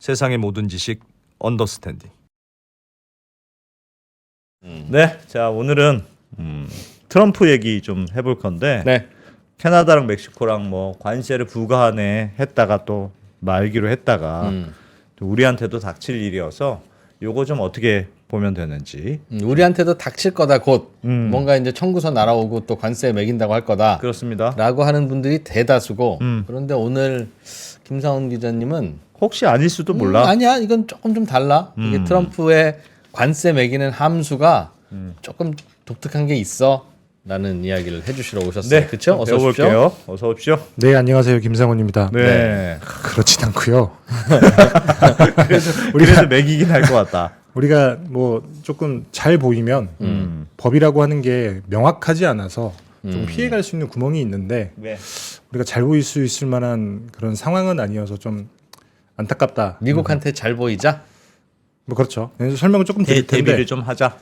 세상의 모든 지식 언더스탠딩. 네, 자 오늘은 트럼프 얘기 좀 해볼 건데 네. 캐나다랑 멕시코랑 뭐 관세를 부과하네 했다가 또 말기로 했다가 또 우리한테도 닥칠 일이어서 요거 좀 어떻게 보면 되는지. 우리한테도 닥칠 거다 곧 뭔가 이제 청구서 날아오고 또 관세 매긴다고 할 거다. 그렇습니다. 라고 하는 분들이 대다수고 그런데 오늘 김상훈 기자님은 혹시 아닐 수도 몰라. 아니야 이건 조금 좀 달라. 이게 트럼프의 관세 매기는 함수가 조금 독특한 게 있어. 라는 이야기를 해주시러 오셨어요. 네, 그렇죠? 어서 오십시오. 배워볼게요. 어서 오십시오. 네, 안녕하세요. 김상훈입니다. 네. 그렇진 않고요. 그래도 매기긴 할 것 같다. 우리가 뭐 조금 잘 보이면 법이라고 하는 게 명확하지 않아서 좀 피해갈 수 있는 구멍이 있는데 네. 우리가 잘 보일 수 있을 만한 그런 상황은 아니어서 좀 안타깝다. 미국한테 잘 보이자. 뭐 그렇죠. 그래서 설명을 조금 드릴 텐데 대비를 좀 하자.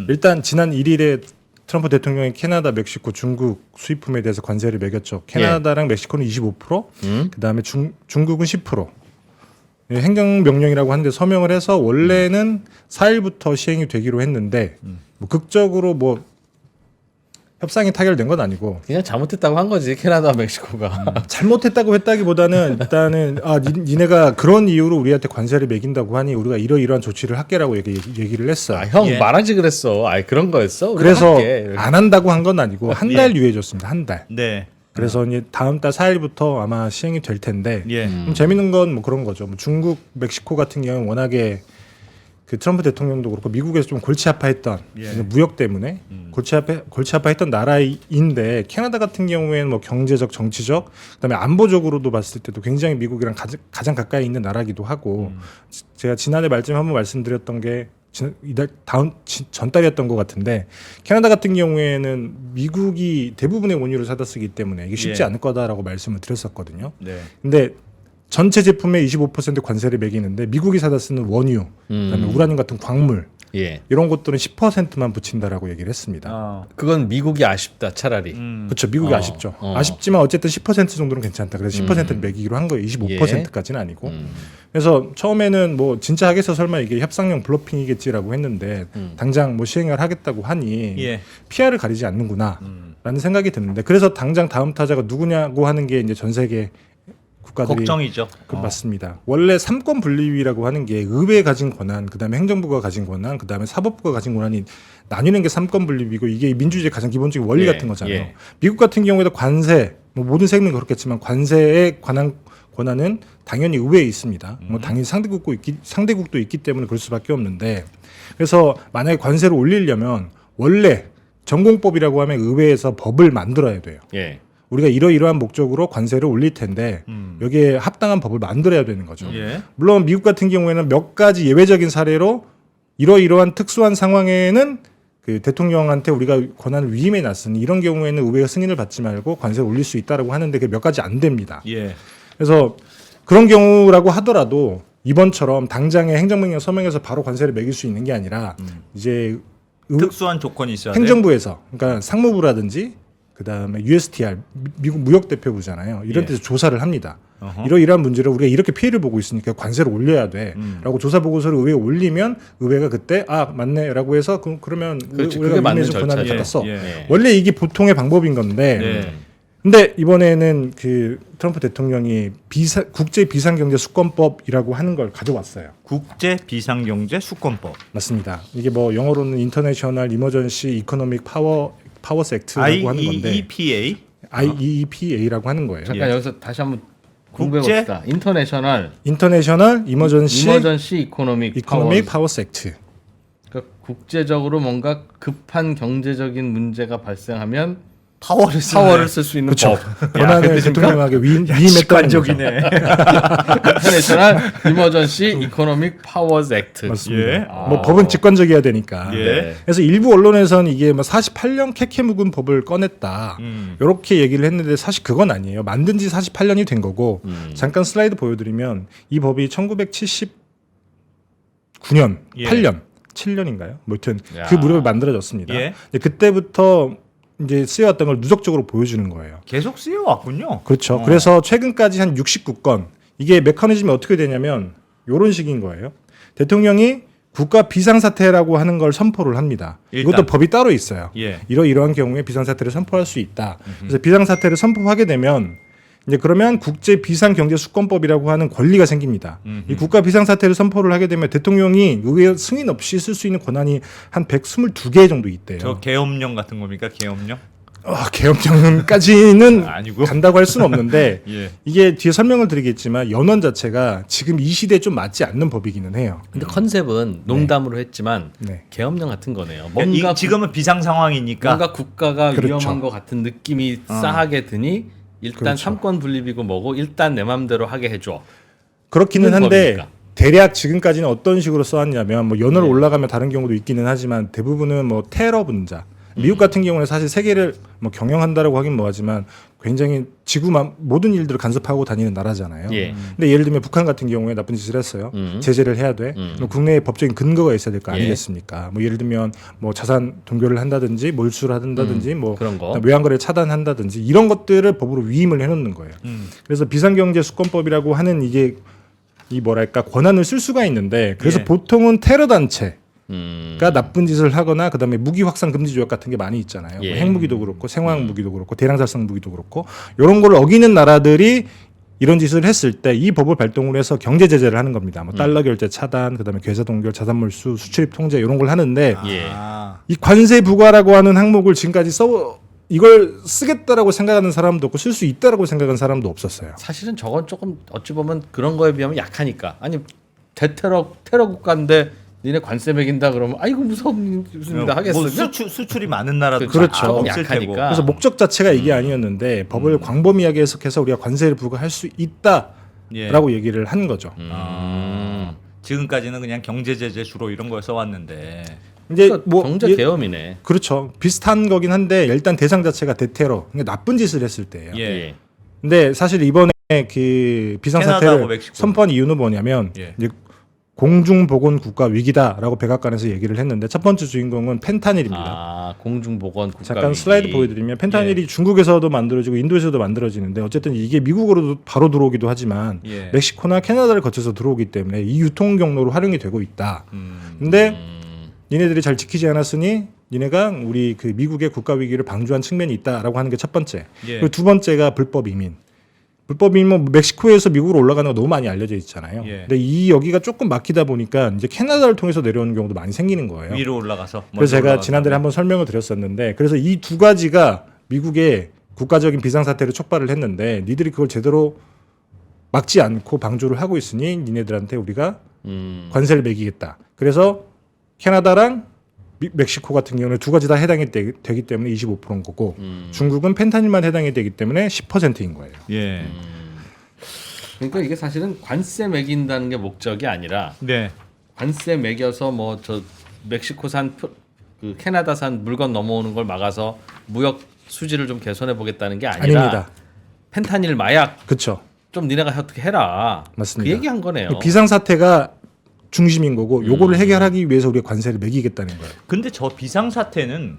일단 지난 1일에 트럼프 대통령이 캐나다, 멕시코, 중국 수입품에 대해서 관세를 매겼죠. 캐나다랑 멕시코는 25%, 그다음에 중국은 10%. 행정명령이라고 하는데 서명을 해서 원래는 4일부터 시행이 되기로 했는데 뭐 극적으로 뭐 협상이 타결된 건 아니고 그냥 잘못했다고 한 거지 캐나다, 멕시코가. 잘못했다고 했다기보다는 일단은 니네가 그런 이유로 우리한테 관세를 매긴다고 하니 우리가 이러이러한 조치를 할게라고 얘기를 했어. 아, 형 예. 말하지 그랬어. 아, 그런 거였어. 우리가 그래서 할게. 안 한다고 한 건 아니고 한 달 유예줬습니다. 한 달. 네. 그래서 이제 다음 달 4일부터 아마 시행이 될 텐데 예. 재밌는 건 뭐 그런 거죠. 뭐 중국, 멕시코 같은 경우는 워낙에 그 트럼프 대통령도 그렇고 미국에서 좀 골치 아파했던 무역 때문에 골치 아파했던 나라인데 캐나다 같은 경우에는 뭐 경제적, 정치적, 그다음에 안보적으로도 봤을 때도 굉장히 미국이랑 가장 가까이 있는 나라기도 하고 제가 지난해 말쯤에 한번 말씀드렸던 게 전달이었던 것 같은데 캐나다 같은 경우에는 미국이 대부분의 원유를 사다 쓰기 때문에 이게 쉽지 예. 않을 거다라고 말씀을 드렸었거든요. 네. 근데 전체 제품의 25% 관세를 매기는데 미국이 사다 쓰는 원유, 그다음에 우라늄 같은 광물 예. 이런 것들은 10%만 붙인다라고 얘기를 했습니다. 어. 그건 미국이 아쉽다 차라리. 그렇죠. 미국이 아쉽죠. 아쉽지만 어쨌든 10% 정도는 괜찮다. 그래서 10%를 매기기로 한 거예요. 25%까지는 아니고. 그래서 처음에는 뭐 진짜 하겠어 설마 이게 협상용 블러핑이겠지라고 했는데 당장 뭐 시행을 하겠다고 하니 예. 피해를 가리지 않는구나라는 생각이 드는데 그래서 당장 다음 타자가 누구냐고 하는 게 이제 전 세계 국가들이 걱정이죠. 맞습니다. 원래 삼권 분립이라고 하는 게 의회에 가진 권한, 그다음에 행정부가 가진 권한, 그다음에 사법부가 가진 권한이 나뉘는 게 삼권 분립이고 이게 민주주의의 가장 기본적인 원리 예, 같은 거잖아요. 예. 미국 같은 경우에도 관세, 뭐 모든 세금이 그렇겠지만 관세에 관한 권한은 당연히 의회에 있습니다. 뭐 당연히 상대국도 있기 때문에 그럴 수밖에 없는데 그래서 만약에 관세를 올리려면 원래 전공법이라고 하면 의회에서 법을 만들어야 돼요. 예. 우리가 이러이러한 목적으로 관세를 올릴 텐데 여기에 합당한 법을 만들어야 되는 거죠. 예. 물론 미국 같은 경우에는 몇 가지 예외적인 사례로 이러이러한 특수한 상황에는 그 대통령한테 우리가 권한을 위임해 놨으니 이런 경우에는 의회가 승인을 받지 말고 관세를 올릴 수 있다라고 하는데 그게 몇 가지 안 됩니다. 예. 그래서 그런 경우라고 하더라도 이번처럼 당장에 행정명령 서명해서 바로 관세를 매길 수 있는 게 아니라 이제 특수한 조건이 있어야 돼. 행정부에서 그러니까 상무부라든지 그다음에 USTR 미국 무역대표부잖아요. 이런 데서 조사를 합니다. 이러이러한 문제를 우리가 이렇게 피해를 보고 있으니까 관세를 올려야 돼라고 조사 보고서를 의회에 올리면 의회가 그때 아 맞네라고 해서 그러면 그렇지, 우리가 그게 맞는 위임해서 권한을 절차죠. 받았어. 예. 원래 이게 보통의 방법인 건데 예. 근데 이번에는 그 트럼프 대통령이 국제 비상경제 수권법이라고 하는 걸 가져왔어요. 국제 비상경제 수권법. 맞습니다. 이게 뭐 영어로는 인터내셔널 이머전시 이코노믹 파워스 액트라고 하는 건데 IEPA. IEEPA라고 하는 거예요. 잠깐 여기서 다시 한번 공부해 봅시다. 인터내셔널 이머전시 이코노믹 파워스 액트. 그러니까 국제적으로 뭔가 급한 경제적인 문제가 발생하면 파워를 쓸 수 있는 그렇죠. 법. 권한을 대통령에게 위임했다는 거죠. 인터내셔널 이머전시 이코노믹 파워즈 액트. 맞습니다. 예. 뭐 법은 직관적이어야 되니까. 예. 그래서 일부 언론에서는 이게 뭐 48년 캐캐 묵은 법을 꺼냈다. 이렇게 얘기를 했는데 사실 그건 아니에요. 만든 지 48년이 된 거고 잠깐 슬라이드 보여드리면 이 법이 1979년, 예. 8년, 7년인가요? 뭐 하여튼 야. 그 무렵에 만들어졌습니다. 예. 근데 그때부터 이제 쓰여왔던 걸 누적적으로 보여주는 거예요. 계속 쓰여왔군요. 그렇죠. 그래서 최근까지 한 69건 이게 메커니즘이 어떻게 되냐면 이런 식인 거예요. 대통령이 국가 비상사태라고 하는 걸 선포를 합니다. 일단. 이것도 법이 따로 있어요. 예. 이러한 경우에 비상사태를 선포할 수 있다. 그래서 비상사태를 선포하게 되면 이제 그러면 국제 비상경제수권법이라고 하는 권리가 생깁니다. 이 국가 비상사태를 선포를 하게 되면 대통령이 의회 승인 없이 쓸 수 있는 권한이 한 122개 정도 있대요. 저 계엄령 같은 겁니까? 계엄령? 계엄령까지는 아니고? 간다고 할 수는 없는데 예. 이게 뒤에 설명을 드리겠지만 연원 자체가 지금 이 시대에 좀 맞지 않는 법이기는 해요. 근데 컨셉은 농담으로 했지만 네. 계엄령 같은 거네요. 지금은 비상 상황이니까. 뭔가 국가가 그렇죠. 위험한 것 같은 느낌이 싸하게 드니 일단 그렇죠. 삼권 분립이고 뭐고 일단 내 맘대로 하게 해줘. 그렇기는 그런 한데 법이니까. 대략 지금까지는 어떤 식으로 써왔냐면 뭐 연월 올라가면 다른 경우도 있기는 하지만 대부분은 뭐 테러 분자. 미국 같은 경우는 사실 세계를 뭐 경영한다라고 하긴 뭐하지만 굉장히 지구만 모든 일들을 간섭하고 다니는 나라잖아요. 예. 근데 예를 들면 북한 같은 경우에 나쁜 짓을 했어요. 제재를 해야 돼. 그럼 국내에 법적인 근거가 있어야 될 거 예. 아니겠습니까? 뭐 예를 들면 뭐 자산 동결을 한다든지 몰수를 한다든지 뭐 그런 거. 외환거래 차단한다든지 이런 것들을 법으로 위임을 해놓는 거예요. 그래서 비상경제수권법이라고 하는 이게 이 뭐랄까 권한을 쓸 수가 있는데 그래서 예. 보통은 테러 단체 가 나쁜 짓을 하거나 그다음에 무기 확산 금지 조약 같은 게 많이 있잖아요. 예. 뭐 핵무기도 그렇고 생화학 무기도 그렇고 대량살상 무기도 그렇고 이런 걸 어기는 나라들이 이런 짓을 했을 때 이 법을 발동을 해서 경제 제재를 하는 겁니다. 뭐 달러 결제 차단, 그다음에 계좌 동결, 자산 몰수, 수출입 통제 이런 걸 하는데 예. 이 관세 부과라고 하는 항목을 지금까지 이걸 쓰겠다라고 생각하는 사람도 없고 쓸 수 있다라고 생각하는 사람도 없었어요. 사실은 저건 조금 어찌 보면 그런 거에 비하면 약하니까. 아니 테러 국가인데 니네 관세 매긴다 그러면 아이고 무섭습니다 하겠어요. 뭐 수출이 많은 나라도 그렇죠. 다 없을 약하니까. 테고. 그래서 목적 자체가 이게 아니었는데 법을 광범위하게 해석해서 우리가 관세를 부과할 수 있다라고 얘기를 한 거죠. 지금까지는 그냥 경제 제재 주로 이런 걸 써왔는데. 이제 그러니까 뭐 경제 계엄이네. 그렇죠. 비슷한 거긴 한데 일단 대상 자체가 대테러, 그러니까 나쁜 짓을 했을 때예요. 예. 근데 사실 이번에 그 캐나다하고 비상사태를 멕시코. 선포한 이유는 뭐냐면 예. 이제 공중보건 국가 위기다라고 백악관에서 얘기를 했는데 첫 번째 주인공은 펜타닐입니다. 아 공중보건 국가 잠깐 위기. 슬라이드 보여드리면 펜타닐이 중국에서도 만들어지고 인도에서도 만들어지는데 어쨌든 이게 미국으로도 바로 들어오기도 하지만 예. 멕시코나 캐나다를 거쳐서 들어오기 때문에 이 유통 경로로 활용이 되고 있다. 근데 니네들이 잘 지키지 않았으니 니네가 우리 그 미국의 국가 위기를 방조한 측면이 있다라고 하는 게 첫 번째. 예. 그리고 두 번째가 불법 이민. 불법 이민은 멕시코에서 미국으로 올라가는 거 너무 많이 알려져 있잖아요. 예. 근데 이 여기가 조금 막히다 보니까 이제 캐나다를 통해서 내려오는 경우도 많이 생기는 거예요. 위로 올라가서. 그래서 제가 올라가서. 지난달에 한번 설명을 드렸었는데 그래서 이 두 가지가 미국의 국가적인 비상사태를 촉발을 했는데 니들이 그걸 제대로 막지 않고 방조를 하고 있으니 니네들한테 우리가 관세를 매기겠다. 그래서 캐나다랑 멕시코 같은 경우는 두 가지 다 해당이 되기 때문에 25%인 거고 중국은 펜타닐만 해당이 되기 때문에 10%인 거예요. 예. 그러니까 이게 사실은 관세 매긴다는 게 목적이 아니라 네. 관세 매겨서 뭐 저 멕시코산 그 캐나다산 물건 넘어오는 걸 막아서 무역 수지를 좀 개선해 보겠다는 게 아니라 아닙니다. 펜타닐 마약 그렇죠. 좀 니네가 어떻게 해라. 맞습니다. 그 얘기한 거네요. 비상사태가 중심인 거고 요거를 해결하기 위해서 우리가 관세를 매기겠다는 거예요. 근데 저 비상 사태는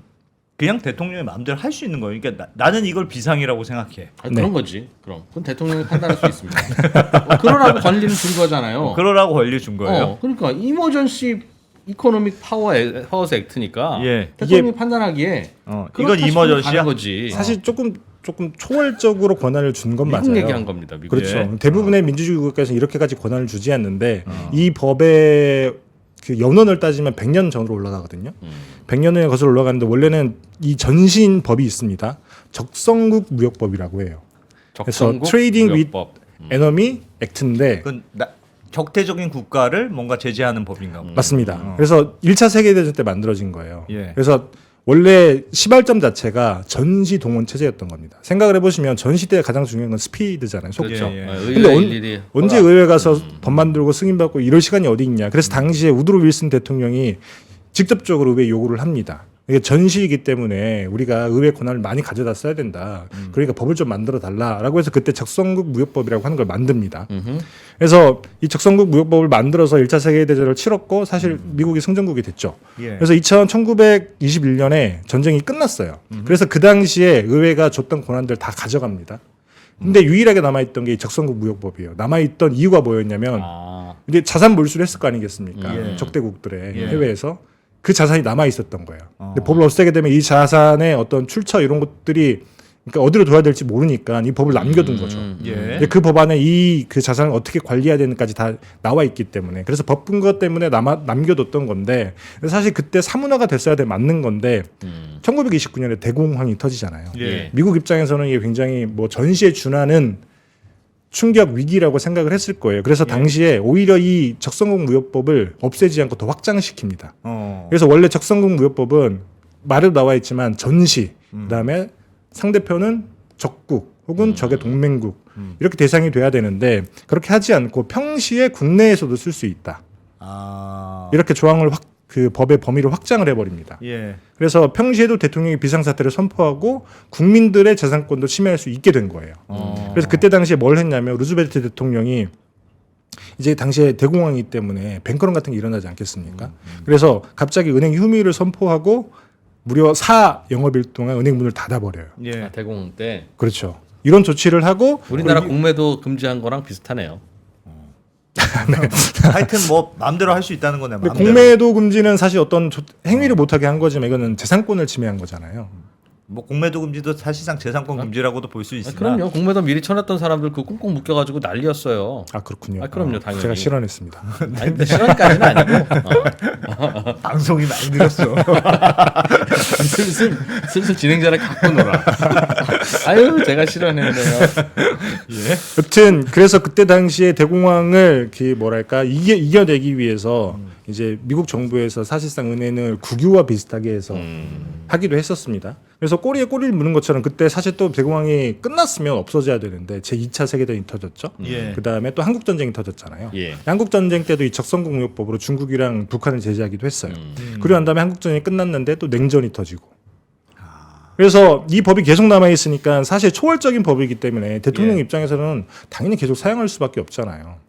그냥 대통령이 마음대로 할 수 있는 거예요. 그러니까 나는 이걸 비상이라고 생각해. 아니, 그런 거지. 그건 대통령이 판단할 수 있습니다. 그러라고 권리는 준 거잖아요. 그러라고 권리 준 거예요. 그러니까 이머전시 이코노믹 파워스 액트니까 예. 대통령이 판단하기에 이건 그렇다 싶으면 이머전시야. 가는 거지. 사실 조금 초월적으로 권한을 준 건 미국 맞아요. 얘기한 겁니다. 미국. 그렇죠. 예. 대부분의 민주주의 국가에서 이렇게까지 권한을 주지 않는데 이 법의 그 연원을 따지면 100년 전으로 올라가거든요. 100년에 거슬러 올라가는데 원래는 이 전신 법이 있습니다. 적성국 무역법이라고 해요. 적성국 트레이딩 윗 무역법. 에너미 액트인데 그건 적대적인 국가를 뭔가 제재하는 법인가 보다. 맞습니다. 그래서 1차 세계대전 때 만들어진 거예요. 예. 그래서 원래 시발점 자체가 전시 동원 체제였던 겁니다. 생각을 해보시면 전시 때 가장 중요한 건 스피드잖아요. 속도. 그렇죠. 예. 근데 일일이 언제 의회 가서 법 만들고 승인받고 이럴 시간이 어디 있냐. 그래서 당시에 우드로 윌슨 대통령이 직접적으로 의회 요구를 합니다. 이게 전시이기 때문에 우리가 의회 권한을 많이 가져다 써야 된다. 그러니까 법을 좀 만들어 달라라고 해서 그때 적성국 무역법이라고 하는 걸 만듭니다. 그래서 이 적성국 무역법을 만들어서 1차 세계대전을 치렀고 사실 미국이 승전국이 됐죠. 예. 그래서 1921년에 전쟁이 끝났어요. 그래서 그 당시에 의회가 줬던 권한들 다 가져갑니다. 근데 유일하게 남아있던 게 이 적성국 무역법이에요. 남아있던 이유가 뭐였냐면 이제 자산 몰수를 했을 거 아니겠습니까? 적대국들의 해외에서 그 자산이 남아 있었던 거예요. 근데 법을 없애게 되면 이 자산의 어떤 출처 이런 것들이 그러니까 어디로 둬야 될지 모르니까 이 법을 남겨둔 거죠. 근데 그 법안에 이 그 자산을 어떻게 관리해야 되는까지 다 나와 있기 때문에 그래서 법 근거 때문에 남겨뒀던 건데 사실 그때 사문화가 됐어야 돼 맞는 건데 1929년에 대공황이 터지잖아요. 미국 입장에서는 이게 굉장히 뭐 전시에 준하는 충격 위기라고 생각을 했을 거예요. 그래서 당시에 오히려 이 적성국 무역법을 없애지 않고 더 확장시킵니다. 그래서 원래 적성국 무역법은 말에도 나와 있지만 전시, 그다음에 상대편은 적국 혹은 적의 동맹국 이렇게 대상이 돼야 되는데 그렇게 하지 않고 평시에 국내에서도 쓸 수 있다. 이렇게 조항을 그 법의 범위를 확장을 해버립니다. 그래서 평시에도 대통령이 비상사태를 선포하고 국민들의 재산권도 침해할 수 있게 된 거예요. 그래서 그때 당시에 뭘 했냐면 루즈벨트 대통령이 이제 당시에 대공황이기 때문에 뱅크런 같은 게 일어나지 않겠습니까? 그래서 갑자기 은행 휴무를 선포하고 무려 4영업일 동안 은행 문을 닫아버려요. 대공황 때. 그렇죠. 이런 조치를 하고 우리나라 공매도 금지한 거랑 비슷하네요. 하여튼 뭐 마음대로 할 수 있다는 거네. 근데 공매도 금지는 사실 어떤 행위를 못하게 한 거지만 이거는 재산권을 침해한 거잖아요. 뭐 공매도 금지도 사실상 재산권 금지라고도 볼 수 있으나 그럼요. 공매도 미리 쳐놨던 사람들 그 꽁꽁 묶여가지고 난리였어요. 아 그렇군요. 그럼요, 당연히. 제가 실언했습니다. 아니 근데 실언까지는 아니고 방송이 많이 늘었어. 슬슬 진행자를 갖고 놀아. 아유 제가 실언했네요. 여튼 그래서 그때 당시에 대공황을 그 뭐랄까 이겨내기 위해서 이제 미국 정부에서 사실상 은행을 국유와 비슷하게 해서 하기도 했었습니다. 그래서 꼬리에 꼬리를 무는 것처럼 그때 사실 또 대공황이 끝났으면 없어져야 되는데 제2차 세계대전이 터졌죠. 그 다음에 또 한국전쟁이 터졌잖아요. 한국전쟁 때도 이 적성국 무역법으로 중국이랑 북한을 제재하기도 했어요. 그리고 난 다음에 한국전쟁이 끝났는데 또 냉전이 터지고. 그래서 이 법이 계속 남아있으니까 사실 초월적인 법이기 때문에 대통령 입장에서는 당연히 계속 사용할 수밖에 없잖아요.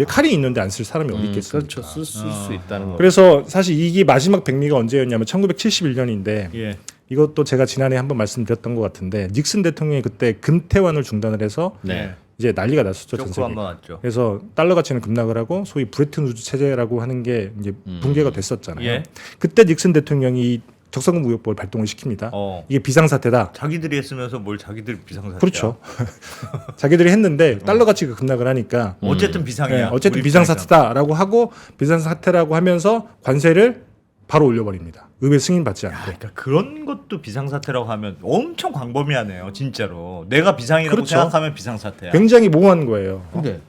칼이 있는데 안 쓸 사람이 어디 있겠습니까? 그렇죠. 쓸 수 있다는 거. 그래서 사실 이게 마지막 백미가 언제였냐면 1971년인데 이것도 제가 지난해 한번 말씀드렸던 것 같은데 닉슨 대통령이 그때 금태환을 중단을 해서 이제 난리가 났었죠. 전 세계. 그래서 달러 가치는 급락을 하고 소위 브레튼 우드 체제라고 하는 게 이제 붕괴가 됐었잖아요. 그때 닉슨 대통령이 적성국 무역법을 발동을 시킵니다. 이게 비상사태다. 자기들이 했으면서 뭘 자기들 비상사태야. 그렇죠. 자기들이 했는데 달러 가치가 급락을 하니까 어쨌든 비상이야. 어쨌든 비상사태다라고 하고 비상사태라고 하면서 관세를 바로 올려버립니다. 의회 승인 받지 않고. 그러니까 그런 것도 비상사태라고 하면 엄청 광범위하네요. 진짜로. 내가 비상이라고 그렇죠. 생각하면 비상사태야. 굉장히 모호한 거예요. 근데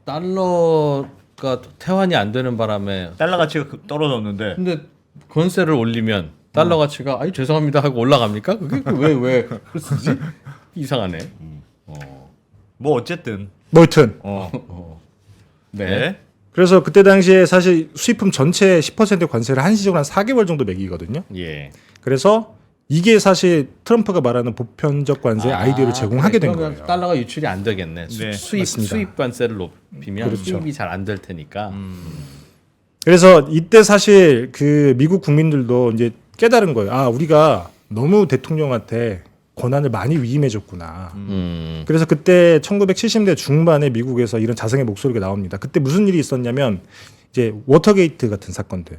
달러가 태환이 안 되는 바람에 달러 가치가 떨어졌는데 근데 권세를 올리면 달러 가치가 아이 죄송합니다 하고 올라갑니까? 그게 왜 쓰지? 이상하네. 뭐 어쨌든 뭐 여튼 네. 그래서 그때 당시에 사실 수입품 전체 10% 관세를 한시적으로 한 4개월 정도 매기거든요. 그래서 이게 사실 트럼프가 말하는 보편적 관세 아이디어를 제공하게 된 거예요. 달러가 유출이 안 되겠네. 수입 맞습니다. 관세를 높이면 그렇죠. 수입이 잘 안 될 테니까. 그래서 이때 사실 그 미국 국민들도 이제 깨달은 거예요. 아, 우리가 너무 대통령한테 권한을 많이 위임해줬구나. 그래서 그때 1970년대 중반에 미국에서 이런 자성의 목소리가 나옵니다. 그때 무슨 일이 있었냐면 이제 워터게이트 같은 사건들.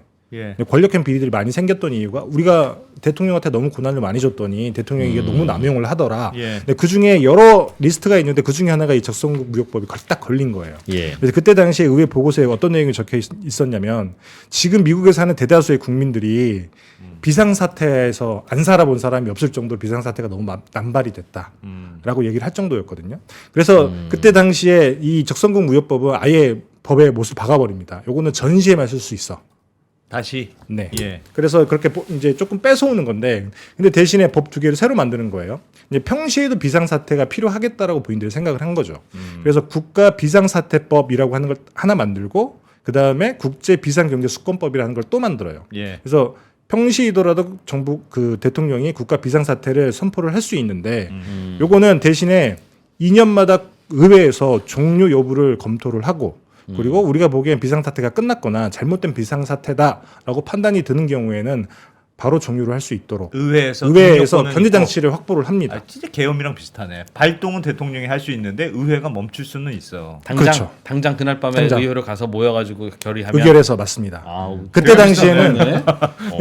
권력형 비리들이 많이 생겼던 이유가 우리가 대통령한테 너무 권한을 많이 줬더니 대통령이 이게 너무 남용을 하더라. 근데 그 중에 여러 리스트가 있는데 그 중에 하나가 이 적성국 무역법이 딱 걸린 거예요. 그래서 그때 당시에 의회 보고서에 어떤 내용이 적혀 있었냐면 지금 미국에 사는 대다수의 국민들이 비상사태에서 안 살아본 사람이 없을 정도로 비상사태가 너무 남발이 됐다라고 얘기를 할 정도였거든요. 그래서 그때 당시에 이 적성국 무역법은 아예 법에 못을 박아버립니다. 요거는 전시에만 쓸 수 있어. 다시. 네. 그래서 그렇게 이제 조금 뺏어오는 건데, 근데 대신에 법 두 개를 새로 만드는 거예요. 이제 평시에도 비상사태가 필요하겠다라고 본인들이 생각을 한 거죠. 그래서 국가 비상사태법이라고 하는 걸 하나 만들고, 그 다음에 국제 비상경제수권법이라는 걸 또 만들어요. 그래서 평시이더라도 정부 그 대통령이 국가 비상사태를 선포를 할 수 있는데, 요거는 대신에 2년마다 의회에서 종료 여부를 검토를 하고. 그리고 우리가 보기엔 비상사태가 끝났거나 잘못된 비상사태다라고 판단이 드는 경우에는 바로 종료를 할 수 있도록 의회에서 의회에서 동력권은 견제 있고. 장치를 확보를 합니다. 아, 진짜 계엄이랑 비슷하네. 발동은 대통령이 할 수 있는데 의회가 멈출 수는 있어. 그렇죠. 당장 그날 밤에 당장. 의회로 가서 모여가지고 결의하면 의결해서 맞습니다. 아, 그때 당시에는 네.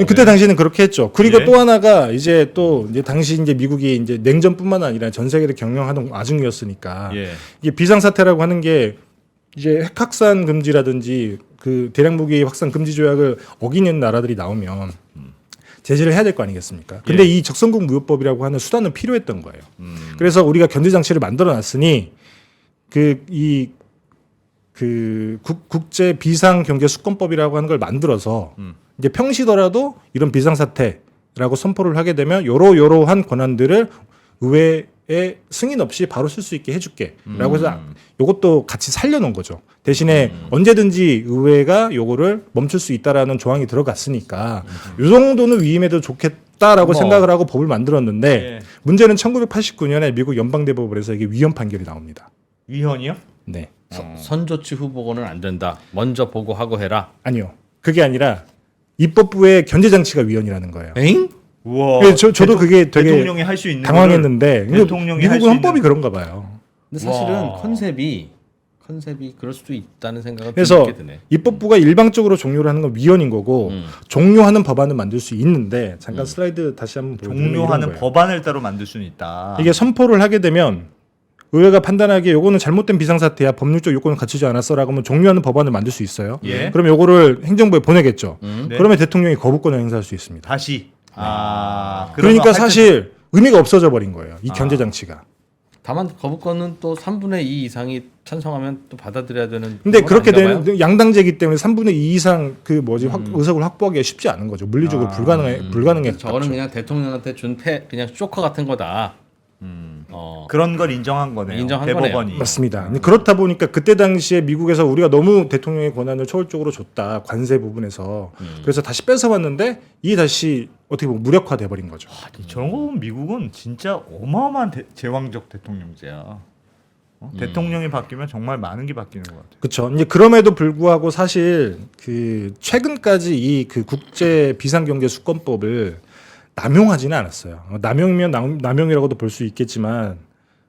그때 당시에는 그렇게 했죠. 그리고 예. 또 하나가 이제 당시 이제 미국이 이제 냉전뿐만 아니라 전 세계를 경영하는 와중이었으니까 예. 이게 비상사태라고 하는 게 이제 핵 확산 금지라든지 그 대량 무기 확산 금지 조약을 어기는 나라들이 나오면 제재를 해야 될 거 아니겠습니까? 근데 예. 이 적성국 무효법이라고 하는 수단은 필요했던 거예요. 그래서 우리가 견제 장치를 만들어 놨으니 국제 비상 경제 수권법이라고 하는 걸 만들어서 이제 평시더라도 이런 비상 사태라고 선포를 하게 되면 요러요러한 권한들을 의회에 승인 없이 바로 쓸 수 있게 해줄게라고 해서 요것도 같이 살려놓은 거죠. 대신에 언제든지 의회가 요거를 멈출 수 있다라는 조항이 들어갔으니까 요 정도는 위임해도 좋겠다라고 생각을 하고 법을 만들었는데 예. 문제는 1989년에 미국 연방대법원에서 이게 위헌 판결이 나옵니다. 위헌이요? 네. 선조치 후보고는 안 된다. 먼저 보고하고 해라. 아니요. 그게 아니라 입법부의 견제 장치가 위헌이라는 거예요. 엥? 우와. 그래서 저도 그게 되게 대통령이 할 수 있는 당황했는데 거를 대통령이 할수 미국은 헌법이 있는- 그런가 봐요. 근데 사실은 와. 컨셉이 그럴 수도 있다는 생각은 그래서 들게 드네. 입법부가 일방적으로 종료를 하는 건 위헌인 거고 종료하는 법안을 만들 수 있는데 잠깐 슬라이드 다시 한번 보여드리면 이런 종료하는 거예요. 법안을 따로 만들 수는 있다. 이게 선포를 하게 되면 의회가 판단하기에 요거는 잘못된 비상사태야 법률적 요건을 갖추지 않았어라고 하면 종료하는 법안을 만들 수 있어요. 예. 그럼 요거를 행정부에 보내겠죠. 네. 그러면 대통령이 거부권을 행사할 수 있습니다. 다시. 그러니까 사실 의미가 없어져 버린 거예요. 이 견제 장치가. 다만 거부권은 또 3분의 2 이상이 찬성하면 또 받아들여야 되는. 근데 그건 그렇게 아닌가 봐요? 되는 양당제이기 때문에 3분의 2 이상 의석을 확보하기가 쉽지 않은 거죠. 물리적으로 불가능에 저거는 가깝죠. 그냥 대통령한테 준 그냥 쇼커 같은 거다. 그런 걸 인정한 거네요. 인정한 대법원이. 맞습니다. 근데 그렇다 보니까 그때 당시에 미국에서 우리가 너무 대통령의 권한을 초월적으로 줬다 관세 부분에서 그래서 다시 뺏어왔는데 이게 다시 어떻게 보면 무력화돼 버린 거죠. 저런 거 보면 미국은 진짜 어마어마한 제왕적 대통령제야. 대통령이 바뀌면 정말 많은 게 바뀌는 것 같아요. 그렇죠. 이제 그럼에도 불구하고 사실 그 최근까지 이 그 국제 비상경제 수권법을 남용하지는 않았어요. 남용이면 남용이라고도 볼 수 있겠지만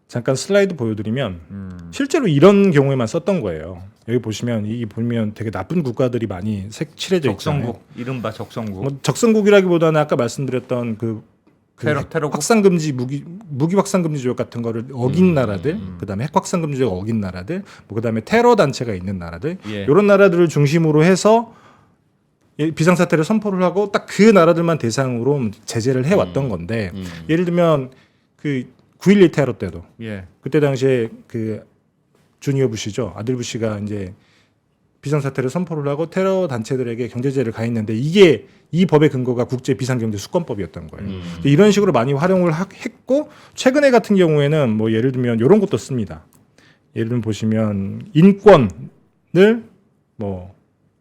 잠깐 슬라이드 보여드리면 실제로 이런 경우에만 썼던 거예요. 여기 보시면 이 보면 되게 나쁜 국가들이 많이 칠해져 있잖아요. 적성국, 이른바 적성국. 뭐 적성국이라기보다는 아까 말씀드렸던 테러국? 확산금지 무기 확산금지 조약 같은 거를 어긴 나라들, 그다음에 핵 확산금지 조약 어긴 나라들, 뭐 그다음에 테러 단체가 있는 나라들, 예. 이런 나라들을 중심으로 해서 비상사태를 선포를 하고 딱 그 나라들만 대상으로 제재를 해왔던 건데 예를 들면 그 9.11 테러 때도 예. 그때 당시에 그 주니어 부시죠 아들 부시가 이제 비상사태를 선포를 하고 테러 단체들에게 경제제를 가했는데 이게 이 법의 근거가 국제 비상경제 수권법이었던 거예요. 이런 식으로 많이 활용을 했고 최근에 같은 경우에는 뭐 예를 들면 이런 것도 씁니다. 예를 들면 보시면 인권을 뭐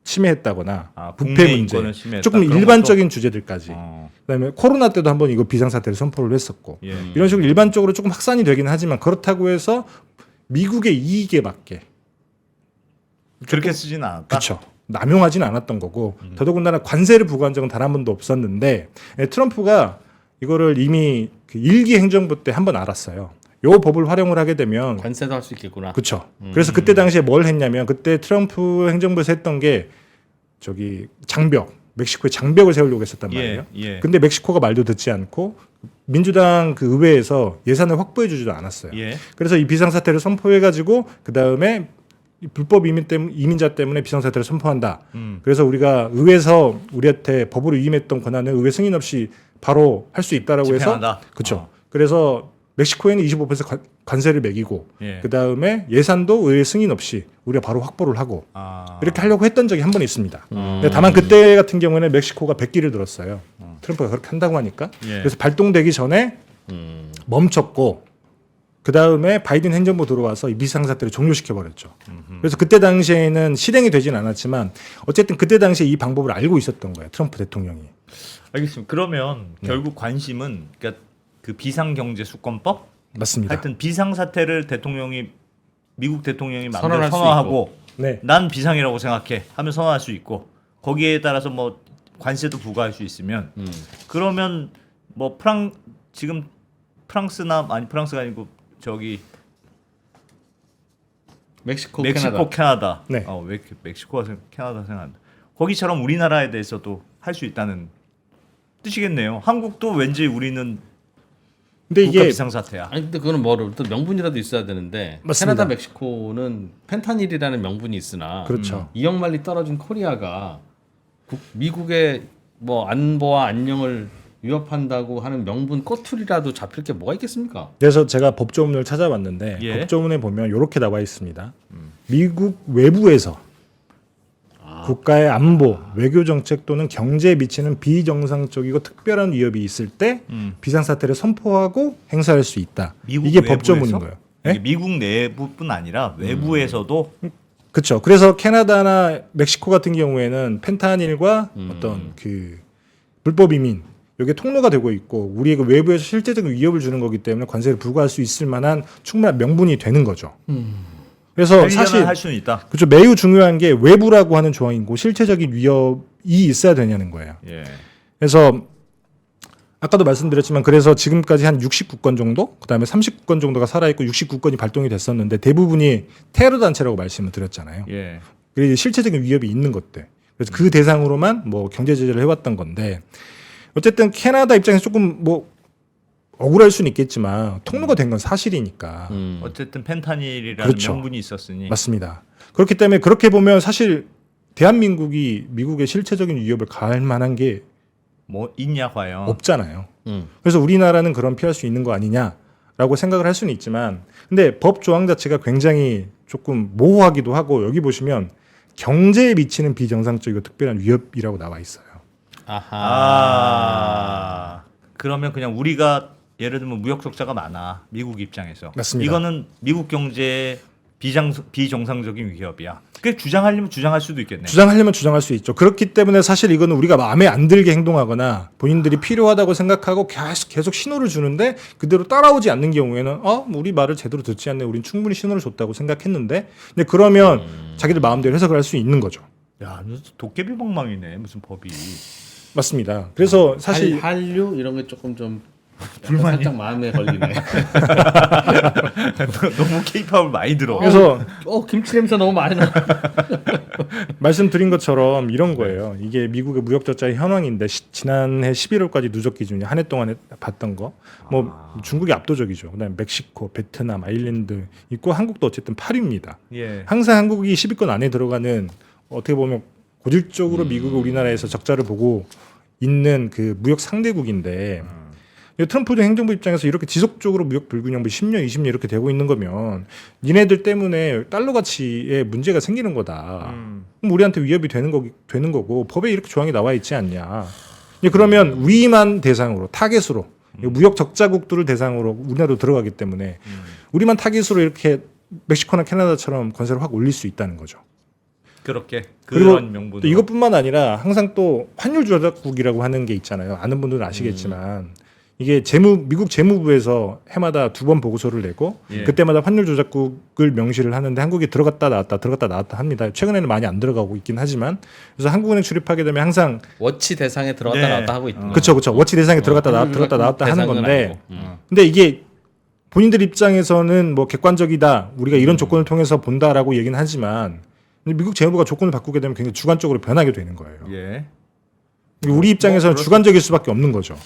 침해했다거나 부패 국내 문제, 인권을 침해했다. 조금 그런 일반적인 주제들까지. 어. 그다음에 코로나 때도 한번 이거 비상사태를 선포를 했었고 예. 이런 식으로 일반적으로 조금 확산이 되긴 하지만 그렇다고 해서 미국의 이익에 맞게 그렇게 쓰지는 않았다. 그렇죠. 남용하지는 않았던 거고 더더군다나 관세를 부과한 적은 단 한 번도 없었는데 트럼프가 이거를 이미 그 일기 행정부 때 한 번 알았어요. 요 법을 활용을 하게 되면 관세도 할 수 있겠구나. 그렇죠. 그래서 그때 당시에 뭘 했냐면 그때 트럼프 행정부에서 했던 게 저기 장벽 멕시코에 장벽을 세우려고 했었단 말이에요. 예. 근데 멕시코가 말도 듣지 않고 민주당 그 의회에서 예산을 확보해 주지도 않았어요. 예. 그래서 이 비상사태를 선포해 가지고 그 다음에 불법 이민자 때문에 비상사태를 선포한다. 그래서 우리가 의회에서 우리한테 법으로 위임했던 권한을 의회 승인 없이 바로 할 수 있다라고 집행한다. 해서 그렇죠. 그래서 멕시코에는 25% 관세를 매기고 예. 그 다음에 예산도 의회 승인 없이 우리가 바로 확보를 하고 이렇게 하려고 했던 적이 한 번 있습니다. 근데 다만 그때 같은 경우에는 멕시코가 백기를 들었어요. 트럼프가 그렇게 한다고 하니까. 예. 그래서 발동되기 전에 멈췄고 그 다음에 바이든 행정부 들어와서 이 비상사태를 종료시켜 버렸죠. 그래서 그때 당시에는 실행이 되진 않았지만 어쨌든 그때 당시에 이 방법을 알고 있었던 거예요. 트럼프 대통령이. 알겠습니다. 그러면 결국 관심은 그러니까 그 비상경제 수권법? 맞습니다. 하여튼 비상사태를 미국 대통령이 마음대로 선언할 수 선언하고 네. 난 비상이라고 생각해 하면 선언할 수 있고 거기에 따라서 뭐 관세도 부과할 수 있으면 그러면 뭐 지금 프랑스나 아니 프랑스가 아니고 저기 멕시코, 캐나다. 네. 왜 이렇게 멕시코가 캐나다 생각난다. 거기처럼 우리나라에 대해서도 할 수 있다는 뜻이겠네요. 한국도 왠지 우리는 근데 국가 이게 비상사태야. 아니 근데 그거는 뭐로 또 명분이라도 있어야 되는데 맞습니다. 캐나다, 멕시코는 펜타닐이라는 명분이 있으나 그렇죠. 2억 마리 떨어진 코리아가 미국의 뭐 안보와 안녕을 위협한다고 하는 명분 꼬투리라도 잡힐 게 뭐가 있겠습니까? 그래서 제가 법조문을 찾아봤는데 예. 법조문에 보면 이렇게 나와 있습니다. 미국 외부에서 국가의 안보, 외교 정책 또는 경제에 미치는 비정상적이고 특별한 위협이 있을 때 비상사태를 선포하고 행사할 수 있다. 미국 이게 외부에서? 법조문인 거예요. 이게 미국 내부뿐 아니라 외부에서도 그렇죠. 그래서 캐나다나 멕시코 같은 경우에는 펜타닐과 어떤 그 불법 이민 이게 통로가 되고 있고 우리의 그 외부에서 실제적인 위협을 주는 거기 때문에 관세를 부과할 수 있을 만한 충분한 명분이 되는 거죠. 그래서 사실 할 수는 있다. 그렇죠. 매우 중요한 게 외부라고 하는 조항이고 실체적인 위협이 있어야 되냐는 거예요. 예. 그래서 아까도 말씀드렸지만 그래서 지금까지 한 69건 정도, 그다음에 39건 정도가 살아있고 69건이 발동이 됐었는데 대부분이 테러 단체라고 말씀을 드렸잖아요. 예. 그리고 실체적인 위협이 있는 것들. 그래서 그 대상으로만 뭐 경제 제재를 해왔던 건데 어쨌든 캐나다 입장에서 조금 뭐 억울할 수는 있겠지만 통로가 된 건 사실이니까. 어쨌든 펜타닐이라는 그렇죠. 명분이 있었으니 맞습니다. 그렇기 때문에 그렇게 보면 사실 대한민국이 미국의 실체적인 위협을 가할 만한 게 뭐 있냐 과연. 없잖아요. 그래서 우리나라는 그런 피할 수 있는 거 아니냐라고 생각을 할 수는 있지만 근데 법 조항 자체가 굉장히 조금 모호하기도 하고 여기 보시면 경제에 미치는 비정상적이고 특별한 위협이라고 나와 있어요. 아하. 그러면 그냥 우리가 예를 들면 무역 적자가 많아 미국 입장에서 맞습니다. 이거는 미국 경제의 비정상적인 위협이야. 그게 주장하려면 주장할 수도 있겠네. 주장하려면 주장할 수 있죠. 그렇기 때문에 사실 이거는 우리가 마음에 안 들게 행동하거나 본인들이 필요하다고 생각하고 계속 신호를 주는데 그대로 따라오지 않는 경우에는 뭐 우리 말을 제대로 듣지 않네. 우린 충분히 신호를 줬다고 생각했는데 근데 그러면 자기들 마음대로 해석을 할 수 있는 거죠. 야, 도깨비 방망이네 무슨 법이. 맞습니다. 그래서 사실 한류 이런 게 조금 좀 불만이? 살짝 마음에 걸리네. 너무 케이팝을 많이 들어. 그래서 김치 냄새 너무 많이 나. 말씀드린 것처럼 이런 거예요. 이게 미국의 무역 적자의 현황인데 지난해 11월까지 누적 기준이 한 해 동안에 봤던 거. 뭐 중국이 압도적이죠. 그다음에 멕시코, 베트남, 아일랜드 있고 한국도 어쨌든 8위입니다. 예. 항상 한국이 10위권 안에 들어가는 어떻게 보면 고질적으로 미국이 우리나라에서 적자를 보고 있는 그 무역 상대국인데 트럼프 행정부 입장에서 이렇게 지속적으로 무역 불균형 10년, 20년 이렇게 되고 있는 거면 니네들 때문에 달러 가치에 문제가 생기는 거다. 그럼 우리한테 위협이 되는 거고 법에 이렇게 조항이 나와 있지 않냐. 그러면 우리만 대상으로 타겟으로 무역 적자국들을 대상으로 우리나라도 들어가기 때문에 우리만 타겟으로 이렇게 멕시코나 캐나다처럼 관세를 확 올릴 수 있다는 거죠. 그렇게 그리고 그런 명분. 또 이것뿐만 아니라 항상 또 환율 조작국이라고 하는 게 있잖아요. 아는 분들은 아시겠지만 이게 미국 재무부에서 해마다 2번 보고서를 내고 예. 그때마다 환율 조작국을 명시를 하는데 한국이 들어갔다 나왔다 합니다. 최근에는 많이 안 들어가고 있긴 하지만 그래서 한국은행 출입하게 되면 항상 워치 대상에 들어갔다 네. 나왔다 하고 있던 그렇죠. 워치 대상에 들어갔다 나왔다 하는 건데 근데 이게 본인들 입장에서는 뭐 객관적이다 우리가 이런 조건을 통해서 본다라고 얘기는 하지만 미국 재무부가 조건을 바꾸게 되면 굉장히 주관적으로 변하게 되는 거예요. 예. 우리 입장에서는 주관적일 수밖에 없는 거죠.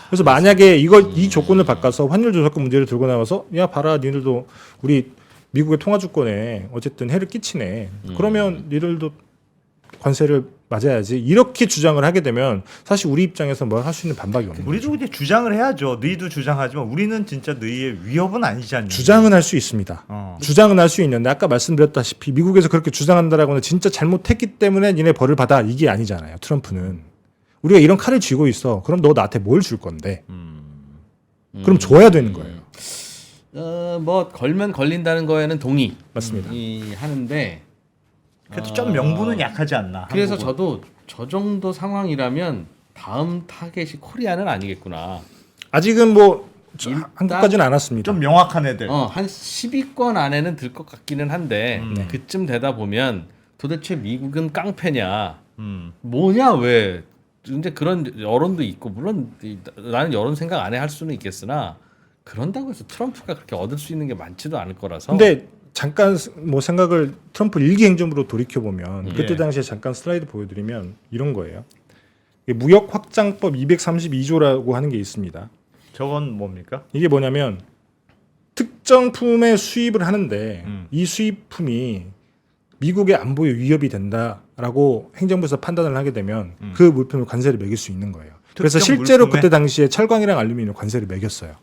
그래서 만약에 이 조건을 바꿔서 환율 조작권 문제를 들고 나와서 야 봐라 니들도 우리 미국의 통화 주권에 어쨌든 해를 끼치네. 그러면 니들도 관세를 맞아야지. 이렇게 주장을 하게 되면 사실 우리 입장에서 뭘 할 수 있는 반박이 없는 거죠. 우리도 이제 주장을 해야죠. 너희도 주장하지만 우리는 진짜 너희의 위협은 아니지 않냐. 주장은 할 수 있습니다. 주장은 할 수 있는데 아까 말씀드렸다시피 미국에서 그렇게 주장한다라고는 진짜 잘못했기 때문에 니네 벌을 받아 이게 아니잖아요. 트럼프는. 우리가 이런 칼을 쥐고 있어. 그럼 너 나한테 뭘 줄 건데? 그럼 줘야 되는 거예요. 뭐 걸면 걸린다는 거에는 동의. 맞습니다. 하는데 그래도 좀 명분은 약하지 않나. 그래서 한국은. 저도 저 정도 상황이라면 다음 타겟이 코리아는 아니겠구나. 아직은 뭐 일단 한국까지는 안 왔습니다. 좀 명확한 애들. 한 10위권 안에는 들 것 같기는 한데 그쯤 되다 보면 도대체 미국은 깡패냐? 뭐냐 왜 근데 그런 여론도 있고 물론 나는 여론 생각 안 해 할 수는 있겠으나 그런다고 해서 트럼프가 그렇게 얻을 수 있는 게 많지도 않을 거라서. 근데 잠깐 뭐 생각을 트럼프 일기 행정부로 돌이켜 보면 그때 예. 당시에 잠깐 슬라이드 보여드리면 이런 거예요. 이게 무역 확장법 232조라고 하는 게 있습니다. 저건 뭡니까? 이게 뭐냐면 특정 품의 수입을 하는데 이 수입품이 미국의 안보에 위협이 된다라고 행정부에서 판단을 하게 되면 그 물품에 관세를 매길 수 있는 거예요. 그래서 특정 실제로 물품에? 그때 당시에 철강이랑 알루미늄 관세를 매겼어요.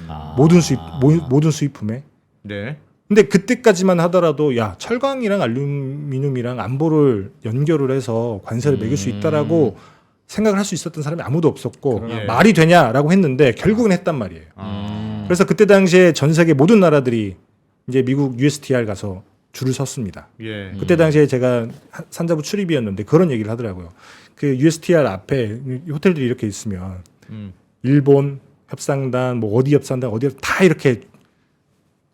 아. 모든 수입품에. 네. 근데 그때까지만 하더라도 야 철강이랑 알루미늄이랑 안보를 연결을 해서 관세를 매길 수 있다라고 생각을 할 수 있었던 사람이 아무도 없었고 그러나- 말이 되냐라고 했는데 결국은 했단 말이에요. 아. 그래서 그때 당시에 전 세계 모든 나라들이 이제 미국 USTR 가서 줄을 섰습니다. 예. 그때 당시에 제가 산자부 출입이었는데 그런 얘기를 하더라고요. 그 USTR 앞에 호텔들이 이렇게 있으면 일본 협상단, 뭐 어디 협상단, 어디 다 이렇게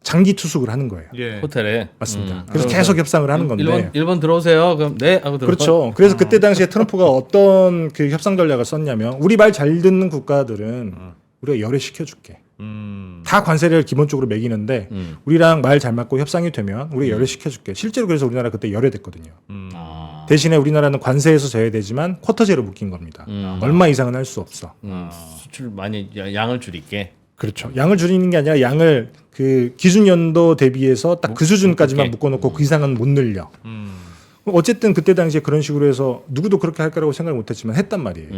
장기 투숙을 하는 거예요. 예. 호텔에 맞습니다. 그래서 계속 협상을 하는 건데. 일본 들어오세요. 그럼 네 하고 들어가. 그렇죠. 그래서 그때 당시에 트럼프가 어떤 그 협상 전략을 썼냐면 우리 말 잘 듣는 국가들은 우리가 열애시켜줄게. 다 관세를 기본적으로 매기는데 우리랑 말 잘 맞고 협상이 되면 우리가 열애시켜줄게. 실제로 그래서 우리나라 그때 열애됐거든요. 아. 대신에 우리나라는 관세에서 제외되지만 쿼터제로 묶인 겁니다. 얼마 이상은 할 수 없어. 수출 많이 양을 줄일게. 그렇죠. 양을 줄이는 게 아니라 양을 그 기준 연도 대비해서 딱 그 수준까지만 묶어놓고 그 이상은 못 늘려. 어쨌든 그때 당시에 그런 식으로 해서 누구도 그렇게 할 거라고 생각을 못했지만 했단 말이에요.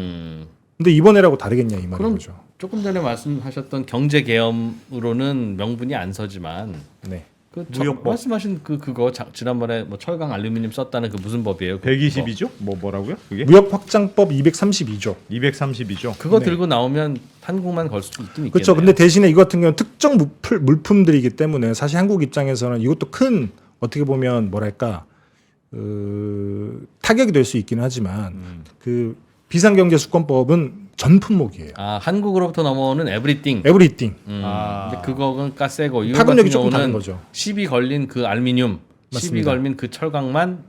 근데 이번에라고 다르겠냐 이 말인 그럼 거죠. 조금 전에 말씀하셨던 경제 계엄으로는 명분이 안 서지만 네. 그 무역법. 말씀하신 그거 지난번에 뭐 철강 알루미늄 썼다는 그 무슨 법이에요? 122조? 뭐라고요? 그게? 무역 확장법 232조. 232조. 그거 네. 들고 나오면 한국만 걸 수도 있긴 있겠네요. 그렇죠. 근데 대신에 이거 같은 경우는 특정 물품들이기 때문에 사실 한국 입장에서는 이것도 큰 어떻게 보면 뭐랄까 타격이 될 수 있기는 하지만 그 비상경제수권법은 전 품목이에요. 아 한국으로부터 넘어오는 에브리띵. 에브리띵. 근데 그거는 가세고 이거 파급력이 같은 조금 다른 경우는 거죠. 10이 걸린 그 알루미늄, 10이 맞습니다. 걸린 그 철강만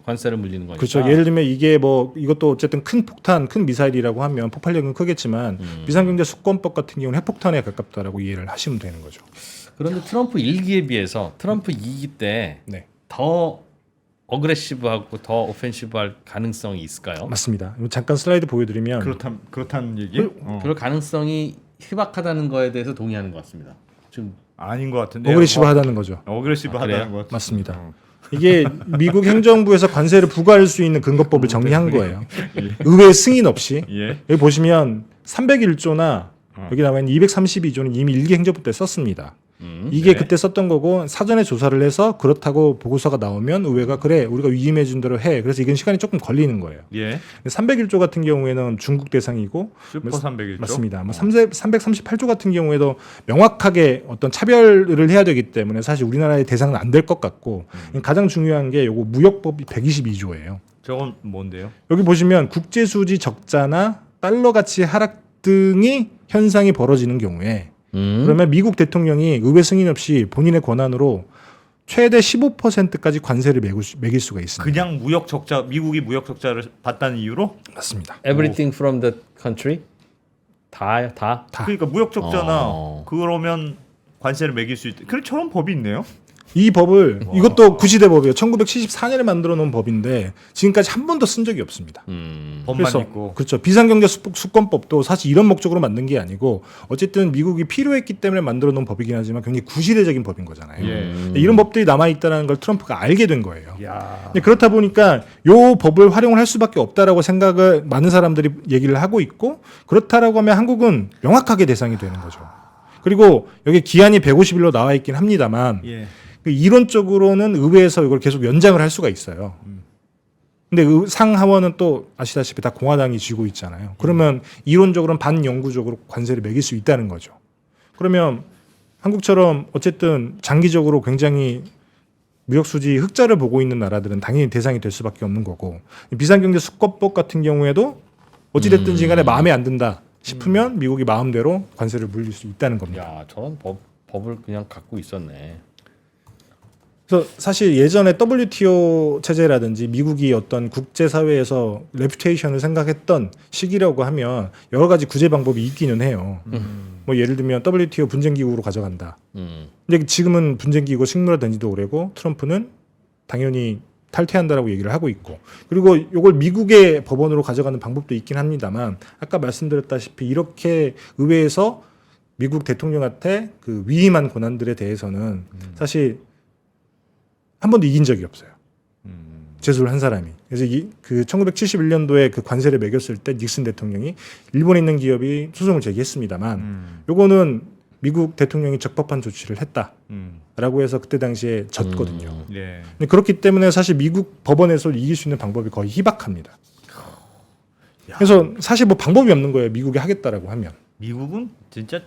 관세를 물리는 거니까. 그렇죠. 예를 들면 이게 뭐 이것도 어쨌든 큰 폭탄, 큰 미사일이라고 하면 폭발력은 크겠지만 비상경제수권법 같은 경우는 핵폭탄에 가깝다라고 이해를 하시면 되는 거죠. 그런데 트럼프 1기에 비해서 트럼프 2기 때 네, 더 어그레시브하고 더 오펜시브할 가능성이 있을까요? 맞습니다. 잠깐 슬라이드 보여드리면 그렇다는 얘기? 그럴 가능성이 희박하다는 거에 대해서 동의하는 것 같습니다. 지금 아닌 것 같은데. 어그레시브하다는 거죠. 어그레시브하다는 그래요? 것 같은데. 맞습니다. 이게 미국 행정부에서 관세를 부과할 수 있는 근거법을 정리한 거예요. 의회 승인 없이. 예. 여기 보시면 301조나 여기 나와 있는 232조는 이미 일기 행정부 때 썼습니다. 이게 네. 그때 썼던 거고 사전에 조사를 해서 그렇다고 보고서가 나오면 의회가 그래 우리가 위임해 준 대로 해. 그래서 이건 시간이 조금 걸리는 거예요. 예. 301조 같은 경우에는 중국 대상이고 슈퍼 301조. 맞습니다. 뭐 338조 같은 경우에도 명확하게 어떤 차별을 해야 되기 때문에 사실 우리나라의 대상은 안 될 것 같고 가장 중요한 게 요거 무역법이 122조예요. 저건 뭔데요? 여기 보시면 국제 수지 적자나 달러 가치 하락 등이 현상이 벌어지는 경우에 그러면 미국 대통령이 의회 승인 없이 본인의 권한으로 최대 15%까지 관세를 매길 수가 있습니다. 그냥 무역 적자 미국이 무역 적자를 봤다는 이유로? 맞습니다. everything from the country 다. 그러니까 무역 적자나 어. 그러면 관세를 매길 수 있다. 그런 저런 법이 있네요. 이 법을 이것도 구시대 법이에요. 1974년에 만들어 놓은 법인데 지금까지 한 번도 쓴 적이 없습니다. 법만 그래서 있고. 그렇죠. 비상경제 수권법도 사실 이런 목적으로 만든 게 아니고 어쨌든 미국이 필요했기 때문에 만들어 놓은 법이긴 하지만 굉장히 구시대적인 법인 거잖아요. 예. 이런 법들이 남아 있다는 걸 트럼프가 알게 된 거예요. 야. 근데 그렇다 보니까 요 법을 활용을 할 수밖에 없다라고 생각을 많은 사람들이 얘기를 하고 있고 그렇다라고 하면 한국은 명확하게 대상이 되는 거죠. 그리고 여기 기한이 150일로 나와 있긴 합니다만 예. 이론적으로는 의회에서 이걸 계속 연장을 할 수가 있어요. 근데 상하원은 또 아시다시피 다 공화당이 쥐고 있잖아요. 그러면 이론적으로는 반영구적으로 관세를 매길 수 있다는 거죠. 그러면 한국처럼 어쨌든 장기적으로 굉장히 무역수지 흑자를 보고 있는 나라들은 당연히 대상이 될 수밖에 없는 거고 비상경제 수권법 같은 경우에도 어찌됐든지 간에 마음에 안 든다 싶으면 미국이 마음대로 관세를 물릴 수 있다는 겁니다. 야 저런 법을 그냥 갖고 있었네. 그래서 사실 예전에 WTO 체제라든지 미국이 어떤 국제사회에서 레퓨테이션을 생각했던 시기라고 하면 여러 가지 구제 방법이 있기는 해요. 뭐 예를 들면 WTO 분쟁기구로 가져간다. 근데 지금은 분쟁기구 식물화 된지도 오래고 트럼프는 당연히 탈퇴한다라고 얘기를 하고 있고 그리고 이걸 미국의 법원으로 가져가는 방법도 있긴 합니다만 아까 말씀드렸다시피 이렇게 의회에서 미국 대통령한테 그 위임한 권한들에 대해서는 사실 한 번도 이긴 적이 없어요. 제소를 한 사람이. 그래서 그 1971년도에 그 관세를 매겼을 때 닉슨 대통령이 일본에 있는 기업이 소송을 제기했습니다만 요거는 미국 대통령이 적법한 조치를 했다라고 해서 그때 당시에 졌거든요. 예. 근데 그렇기 때문에 사실 미국 법원에서 이길 수 있는 방법이 거의 희박합니다. 그래서 사실 뭐 방법이 없는 거예요. 미국이 하겠다라고 하면. 미국은 진짜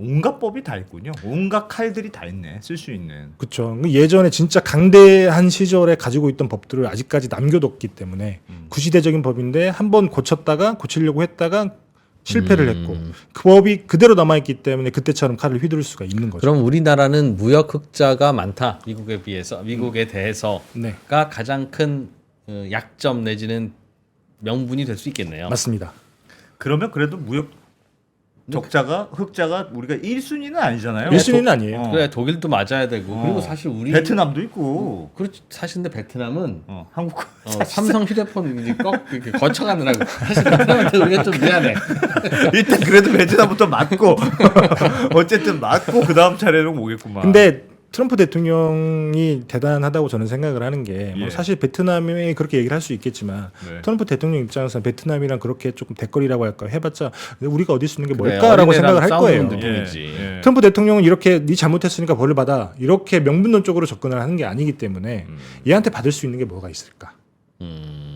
온갖 법이 다 있군요. 온갖 칼들이 다 있네. 쓸 수 있는. 그렇죠. 예전에 진짜 강대한 시절에 가지고 있던 법들을 아직까지 남겨뒀기 때문에 구시대적인 법인데 한번 고쳤다가 고치려고 했다가 실패를 했고 그 법이 그대로 남아있기 때문에 그때처럼 칼을 휘두를 수가 있는 거죠. 그럼 우리나라는 무역 흑자가 많다. 미국에 비해서 미국에 대해서가 네, 가장 큰 약점 내지는 명분이 될 수 있겠네요. 맞습니다. 그러면 그래도 무역 흑자가 우리가 1순위는 아니잖아요. 1순위는 아니에요. 그래 독일도 맞아야 되고 그리고 사실 우리 베트남도 있고. 그렇지 사실 근데 베트남은 한국 삼성 휴대폰 이제 꼭 이렇게 거쳐가느라고 사실 베트남한테 우리가 좀 미안해. 일단 그래도 베트남부터 맞고 어쨌든 맞고 그 다음 차례로 오겠구만. 근데 트럼프 대통령이 대단하다고 저는 생각을 하는 게 뭐 예. 사실 베트남이 그렇게 얘기를 할 수 있겠지만 네. 트럼프 대통령 입장에서는 베트남이랑 그렇게 조금 대거리라고 할까 해봤자 우리가 얻을 수 있는 게 그래, 뭘까라고 어린애랑 생각을 할 싸우는 거예요. 느낌이지. 예. 트럼프 대통령은 이렇게 네 잘못했으니까 벌을 받아 이렇게 명분론적으로 접근을 하는 게 아니기 때문에 얘한테 받을 수 있는 게 뭐가 있을까?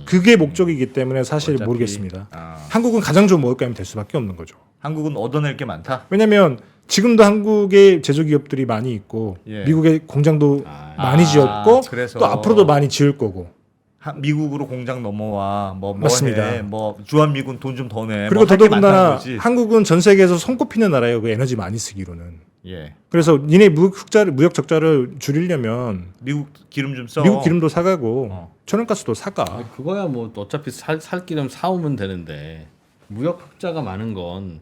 그게 목적이기 때문에 사실 어차피, 모르겠습니다. 아. 한국은 가장 좋은 먹을감이 될 수밖에 없는 거죠. 한국은 얻어낼 게 많다. 왜냐하면 지금도 한국의 제조기업들이 많이 있고 예. 미국의 공장도 많이 지었고 그래서 또 앞으로도 많이 지을 거고 미국으로 공장 넘어와 뭐 맞습니다. 해, 뭐 주한미군 돈 좀 더 내. 그리고 뭐 할게 많다는 더더군다나 거지. 한국은 전 세계에서 손꼽히는 나라예요. 그 에너지 많이 쓰기로는. 예. 그래서 니네 무역 적자를 줄이려면 미국 기름 좀 써. 미국 기름도 사가고 어. 천연가스도 사가. 그거야 뭐 어차피 살 기름 사오면 되는데 무역 흑자가 많은 건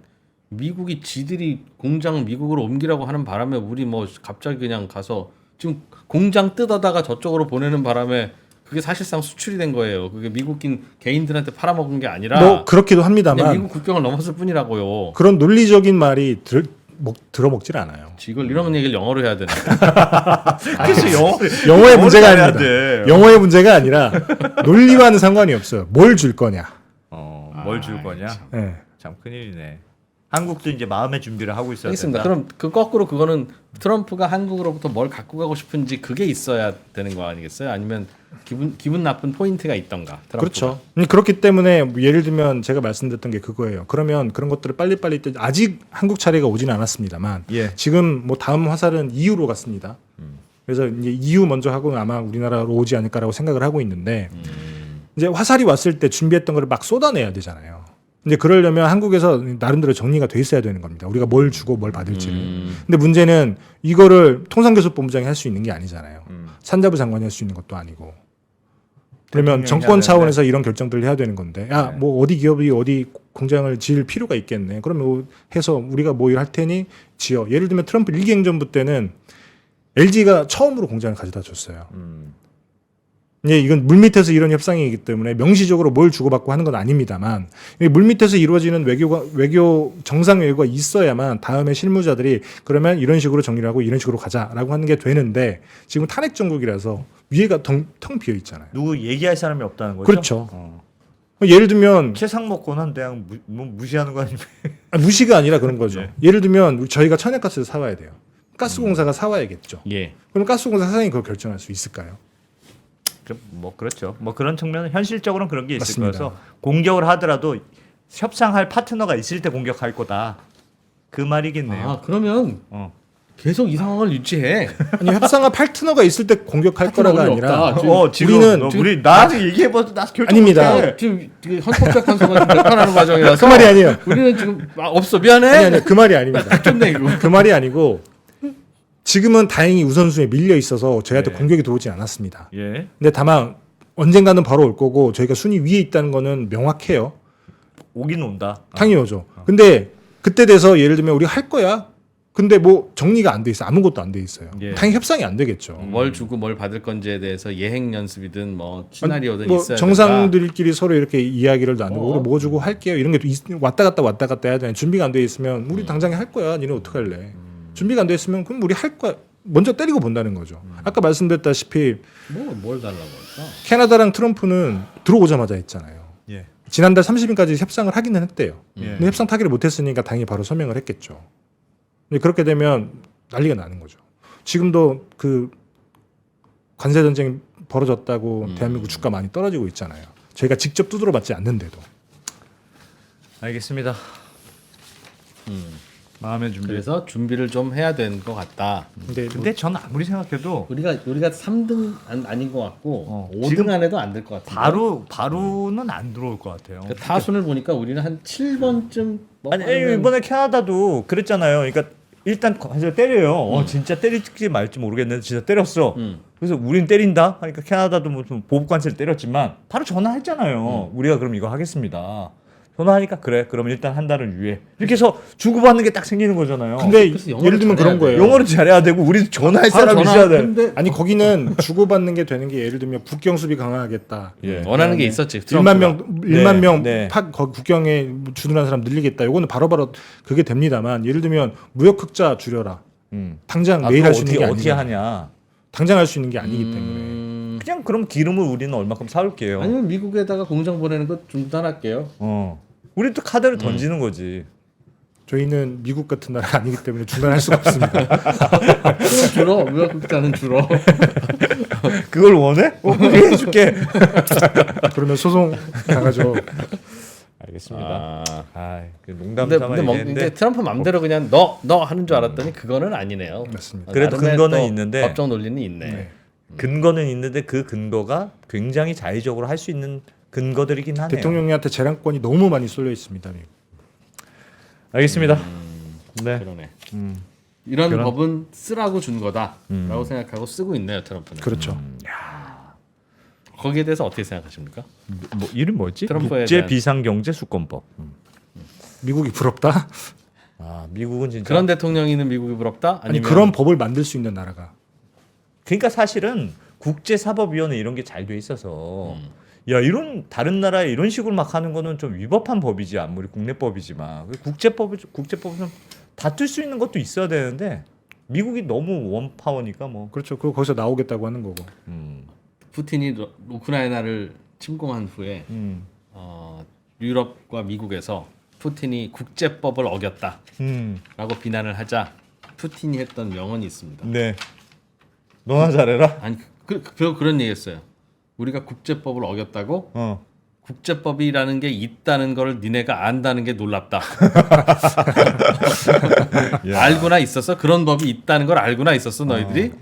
미국이 지들이 공장 미국으로 옮기라고 하는 바람에 우리 뭐 갑자기 그냥 가서 지금 공장 뜯어다가 저쪽으로 보내는 바람에 그게 사실상 수출이 된 거예요. 그게 미국인 개인들한테 팔아먹은 게 아니라 뭐 그렇기도 그냥 합니다만 미국 국경을 넘었을 뿐이라고요. 그런 논리적인 말이 들어먹질 않아요. 이걸 이런 얘기를 영어로 해야 되나? 그래서 영어의 문제가 잘해야 아닙니다. 돼. 영어의 문제가 아니라 논리와는 상관이 없어요. 뭘 줄 거냐. 뭘 줄 거냐? 예. 참 큰일이네. 한국도 이제 마음의 준비를 하고 있어야 알겠습니다. 된다. 그럼 그 거꾸로 그거는 트럼프가 한국으로부터 뭘 갖고 가고 싶은지 그게 있어야 되는 거 아니겠어요? 아니면 기분 나쁜 포인트가 있던가? 트럼프가. 그렇죠. 그렇기 때문에 예를 들면 제가 말씀드렸던 게 그거예요. 그러면 그런 것들을 빨리빨리 아직 한국 차례가 오지는 않았습니다만 예. 지금 뭐 다음 화살은 EU로 갔습니다. 그래서 이제 EU 먼저 하고 아마 우리나라로 오지 않을까라고 생각을 하고 있는데 이제 화살이 왔을 때 준비했던 거를 막 쏟아내야 되잖아요. 이제 그러려면 한국에서 나름대로 정리가 돼 있어야 되는 겁니다. 우리가 뭘 주고 뭘 받을지를. 근데 문제는 이거를 통상교섭본부장이 할 수 있는 게 아니잖아요. 산자부 장관이 할 수 있는 것도 아니고. 그러면 대통령이 정권 해야 차원에서 이런 결정들을 해야 되는 건데, 야, 네. 뭐 어디 기업이 어디 공장을 지을 필요가 있겠네. 그러면 뭐 해서 우리가 뭐 일 할 테니 지어. 예를 들면 트럼프 1기 행정부 때는 LG가 처음으로 공장을 가져다 줬어요. 예, 이건 물밑에서 이런 협상이기 때문에 명시적으로 뭘 주고받고 하는 건 아닙니다만 물밑에서 이루어지는 외교 정상 외교가 있어야만 다음에 실무자들이 그러면 이런 식으로 정리를 하고 이런 식으로 가자라고 하는 게 되는데 지금 탄핵 정국이라서 위에가 텅 비어 있잖아요. 누구 얘기할 사람이 없다는 거죠? 그렇죠. 예를 들면 최상목 권한 대항 무시하는 거 아니면 무시가 아니라 그런 거죠. 예. 예를 들면 저희가 천연가스를 사와야 돼요. 가스공사가 사와야겠죠. 예. 그럼 가스공사 사장이 그걸 결정할 수 있을까요? 뭐 그렇죠. 뭐 그런 측면은 현실적으로는 그런 게 있을 맞습니다. 거여서 공격을 하더라도 협상할 파트너가 있을 때 공격할 거다. 그 말이겠네요. 아 그러면 어. 계속 이 상황을 유지해. 아니 협상할 파트너가 있을 때 공격할 거라가 파트너가 아니라 없다. 지금 우리는 우리 나한테 얘기해봐도 나 결정 아닙니다. 못해. 지금 헌법재판소가 재판하는 과정이라서 그 말이 아니에요. 우리는 지금 없어 미안해. 아니 그 말이 아닙니다. 좀 내 이거. 그 말이 아니고 지금은 다행히 우선순위에 밀려 있어서 저희한테 네. 공격이 들어오지 않았습니다. 예. 근데 다만 언젠가는 바로 올 거고 저희가 순위 위에 있다는 거는 명확해요. 오긴 온다. 당연히 오죠. 근데 그때 돼서 예를 들면 우리 할 거야. 근데 뭐 정리가 안 돼 있어. 아무것도 안 돼 있어요. 예. 당연히 협상이 안 되겠죠. 뭘 주고 뭘 받을 건지에 대해서 예행 연습이든 뭐 시나리오든 뭐 있어야 정상들끼리 서로 이렇게 이야기를 나누고 어. 우리 뭐 주고 할게요. 이런 게 왔다 갔다 해야 되는 준비가 안 돼 있으면 우리 당장에 할 거야. 니네 어떻게 할래? 준비가 안 돼 있으면 그럼 우리 할 거야. 먼저 때리고 본다는 거죠. 아까 말씀드렸다시피 뭘 달라고 할까? 캐나다랑 트럼프는 들어오자마자 했잖아요. 예. 지난달 30일까지 협상을 하기는 했대요. 예. 근데 협상 타기를 못했으니까 당연히 바로 서명을 했겠죠. 근데 그렇게 되면 난리가 나는 거죠. 지금도 그 관세 전쟁이 벌어졌다고 대한민국 주가 많이 떨어지고 있잖아요. 저희가 직접 두드려 맞지 않는데도. 알겠습니다. 마음의 준비. 그래서 준비를 좀 해야 되는 것 같다. 근데 근데 전 아무리 생각해도 우리가 3등 아닌 것 같고 5등 지금 안에도 안 될 것 같아. 바로는 안 들어올 것 같아요. 타순을 보니까 우리는 한 7번쯤 아니 이번에 캐나다도 그랬잖아요. 그러니까 일단 관세를 때려요. 진짜 때릴지 말지 모르겠는데 진짜 때렸어. 그래서 우린 때린다 하니까 캐나다도 무슨 보복 관세를 때렸지만 바로 전화했잖아요. 우리가 그럼 이거 하겠습니다. 전화하니까 그래. 그러면 일단 한 달을 유예. 이렇게 해서 주고받는 게 딱 생기는 거잖아요. 근데 그래서 영어를 예를 들면 잘해야 그런 거예요. 영어를 잘해야 되고 우리 전화할 사람이 있어야 돼. 근데 아니 거기는 주고받는 게 되는 게 예를 들면 국경 수비 강화하겠다. 예. 원하는 게 있었지. 1만 명, 1만 네, 명 네. 거기 국경에 주둔한 사람 늘리겠다. 요거는 바로바로 그게 됩니다만 예를 들면 무역 흑자 줄여라. 당장 내일 할 수 있는 게 어떻게 아니잖아요. 하냐? 당장 할 수 있는 게 아니기 때문에. 그냥 그럼 기름을 우리는 얼마큼 사올게요. 아니면 미국에다가 공장 보내는 거 중단할게요. 우리 또 카드를 던지는 거지. 저희는 미국 같은 나라 아니기 때문에 중단할 수가 없습니다. 그럼 줄어. 무역국자는 줄어. 그걸 원해? 그렇게 해줄게. 그러면 소송 나가죠. 알겠습니다. 그 농담 근데, 삼아 근데, 뭐, 얘기했는데 근데 트럼프 맘대로 그냥 너 하는 줄 알았더니 그거는 아니네요. 맞습니다. 그래도 나름의 근거는 또 있는데 법적 논리는 있네. 네. 근거는 있는데 그 근거가 굉장히 자의적으로 할 수 있는 근거들이긴 하네요. 대통령한테 재량권이 너무 많이 쏠려 있습니다. 알겠습니다. 네. 그러네. 이런 그런- 법은 쓰라고 준 거다라고 생각하고 쓰고 있네요, 트럼프는. 그렇죠. 거기에 대해서 어떻게 생각하십니까? 뭐 이름 뭐였지? 트럼프에 국제 대한- 비상경제 수권법. 미국이 부럽다? 미국은 진짜 그런 대통령이 있는 미국이 부럽다? 아니 아니면 그런 법을 만들 수 있는 나라가. 그러니까 사실은 국제사법위원회 이런 게 잘 돼 있어서 야 이런 다른 나라에 이런 식으로 막 하는 거는 좀 위법한 법이지 아무리 국내법이지만 국제법은 좀 다툴 수 있는 것도 있어야 되는데 미국이 너무 원파워니까 뭐. 그렇죠. 그리고 거기서 나오겠다고 하는 거고. 푸틴이 우크라이나를 침공한 후에 유럽과 미국에서 푸틴이 국제법을 어겼다라고 비난을 하자 푸틴이 했던 명언이 있습니다. 네. 너나 잘해라. 아니 그런 얘기했어요. 우리가 국제법을 어겼다고 국제법이라는 게 있다는 걸 니네가 안다는 게 놀랍다. 알고나 있었어? 그런 법이 있다는 걸 알고나 있었어 너희들이?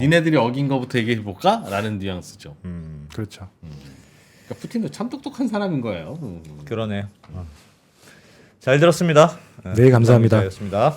니네들이 어긴 거부터 얘기해 볼까? 라는 뉘앙스죠. 그렇죠. 그러니까 푸틴도 참 똑똑한 사람인 거예요. 그러네요. 잘 들었습니다. 네, 감사합니다. 였습니다.